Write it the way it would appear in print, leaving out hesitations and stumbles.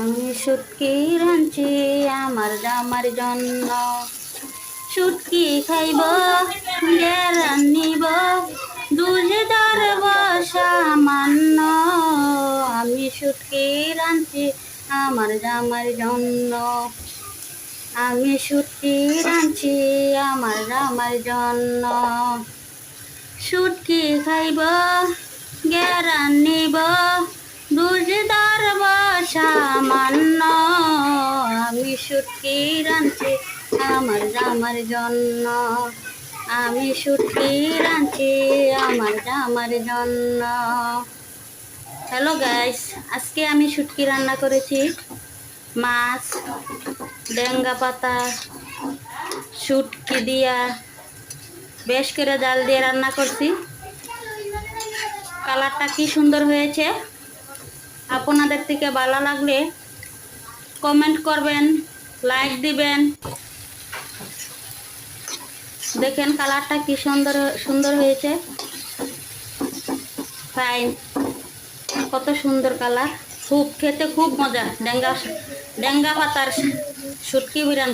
আমি শুটকি রাঁধছি আমার জামার জন্য। শুটকি খাইব গেরান নিব, দুধে ধরব সামান্য। আমি শুটকি রাঁধছি আমার জামার জন্য। আমি শুটকি রাঁধছি আমার জামার জন্য। শুটকি খাইব গেরান নিব, দুধে ধরব সামান্য। আমি শুটকি রাঁধছি আমার জামার জন্য। আমি শুটকি রাঁধছি আমার জামার জন্য। হ্যালো গাইস, আজকে আমি শুটকি রান্না করেছি। মাছ, ডেঙ্গা পাতা, শুটকি দিয়া বেশ করে জাল দিয়ে রান্না করছি। কালারটা কি সুন্দর হয়েছে। আপনাদের থেকে ভালো লাগলে কমেন্ট করবেন, লাইক দিবেন। দেখেন কালারটা কি সুন্দর সুন্দর হয়েছে। ফাইন, কত সুন্দর কালার। খুব খেতে খুব মজা। ডেঙ্গা পাতার শুটকি বিরান।